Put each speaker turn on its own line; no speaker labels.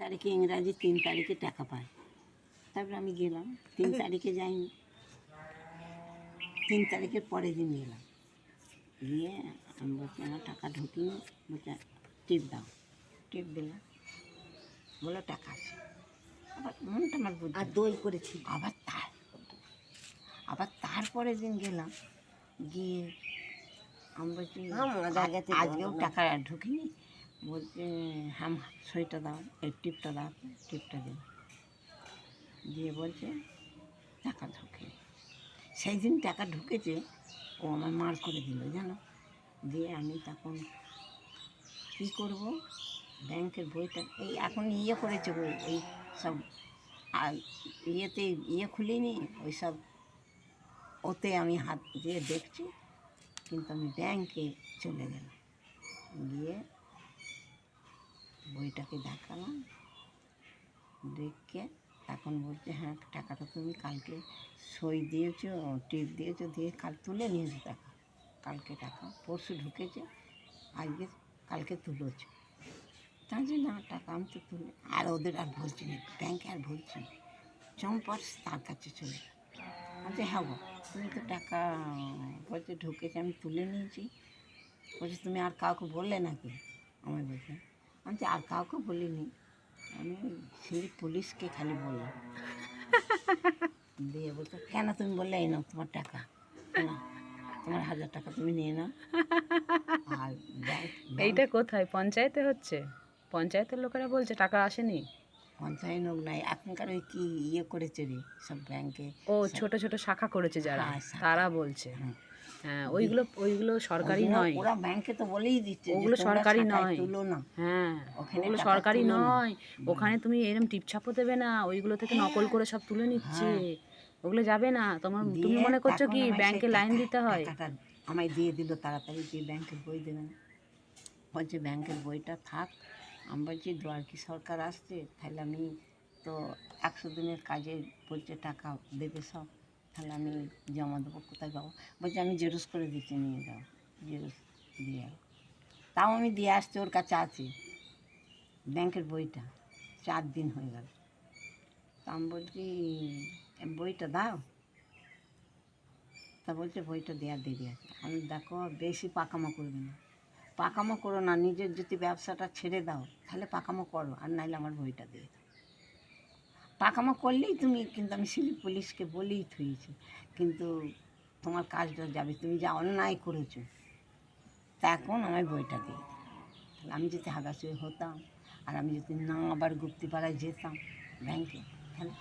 তারিখে ইংরাজি 3 তারিখে টাকা পায়। তারপরে আমি গেলাম, 3 তারিখে যাইনি, 3 তারিখের পরের দিন গেলাম, গিয়ে আমি বলছি আমার টাকা ঢুকিনি, বলছে টিপ দাও, টিপ দিলাম, বলে টাকা আছে। আবার মনটা আমার বুঝি
আর দই করেছি।
আবার তারপরের দিন গেলাম, গিয়ে আমি বলছি
মজা গেছে,
আজকেও টাকা ঢুকিনি, বলছে হ্যাঁ সইটা দাও, এই টিপটা দাও, টিপটা দিল, দিয়ে বলছে টাকা ঢুকে। সেই দিন টাকা ঢুকেছে, ও আমার মার করে দিল জানো। দিয়ে আমি তখন কী করব, ব্যাংকের বইটা এই এখন করেছে গো, এই সব ইয়েতে খুলিনি, ওই সব ওতে আমি হাত দিয়ে দেখছি, কিন্তু আমি ব্যাংকে চলে গেলাম, গিয়ে বইটাকে দেখালাম, দেখে এখন বলছে হ্যাঁ টাকাটা তুমি কালকে সই দিয়েছো, টিপ দিয়েছো, দিয়ে কাল তুলে নিয়েছো টাকা, কালকে টাকা পরশু ঢুকেছে, আজকে কালকে তুলেছো। তাই যে না টাকা আমি তো তুলে, আর ওদের আর বলছি না, ব্যাংকে আর বলছি না, চম্পার তার কাছে চলে গেল। বলছে হ্যাঁ গো তুমি তো টাকা বলছে ঢুকেছে, আমি তুলে নিয়েছি। বলছে তুমি আর কাউকে বললে নাকি, আমি বলছি আমি আর কাউকে বলিনি, আমি সেই পুলিশকে খালি বললাম। দিয়ে বলতো কেন তুমি বললে এই নাও তোমার টাকা, না তোমার 1000 টাকা তুমি নিয়ে নাও। আর
এইটা কোথায়, পঞ্চায়েতে হচ্ছে? পঞ্চায়েতের লোকেরা বলছে টাকা আসেনি?
পঞ্চায়েত লোক নাই, এখনকার ওই কি করেছে রে সব ব্যাংকে,
ও ছোট ছোট শাখা করেছে যারা,
হ্যাঁ, শাখা।
তারা বলছে।
হ্যাঁ।
হ্যাঁ, ওইগুলো সরকারি নয়,
ওরা ব্যাংকে তো বলেই দিচ্ছে যে
ওগুলো
তোমরা
সরকারি
শাখায়
নয়।
তুলো না,
হ্যাঁ,
ওখানে
ওগুলো
টাকা
সরকারি
তুলো না।
নয়, ওখানে তুমি এরকম টিপছাপও দেবে না, ওইগুলো থেকে নকল করে সব তুলে নিচ্ছে, ওগুলো যাবে না। তুমি
দিয়ে
মনে করছো
তখন
কি
আমায়
ব্যাংকে
সেই
লাইন দিতে হয়?
টাকাটা আমায় দিয়ে দিল তাড়াতাড়ি, দিয়ে ব্যাংকের বই দেবে না, বলছে ব্যাংকের বইটা থাক। আমি বলছি দ্বারকি সরকার আসছে, তাহলে আমি তো 100 দিনের কাজে বলছে টাকা দেবে সব, তাহলে আমি জমা দেবো, কোথায় পাবো? বলছে আমি জেরক্স করে দিচ্ছি, নিয়ে যাও, জেরক্স দিয়ে যাও। তাও আমি দিয়ে আসছি, ওর কাছে আছে ব্যাংকের বইটা, 4 দিন হয়ে গেল। তা আমি বলছি বইটা দাও, তা বলছে বইটা দেওয়ার দেরি আছে। আমি দেখো বেশি পাকামো করবে না, পাকামো করো না, নিজের যদি ব্যবসাটা ছেড়ে দাও তাহলে পাকামো করো, আর নাইলে আমার বইটা দিয়ে দাও। পাকামো করলেই তুমি, কিন্তু আমি সিভিক পুলিশকে বলেই থুয়েছি, কিন্তু তোমার কাজটা যাবে, তুমি যা অন্যায় করেছো, তা এখন আমার বইটা দিয়ে দাও। তাহলে আমি যদি হাগাছুই হতাম, আর আমি যদি না আবার গুপ্তিপাড়ায় যেতাম ব্যাংকে, তাহলে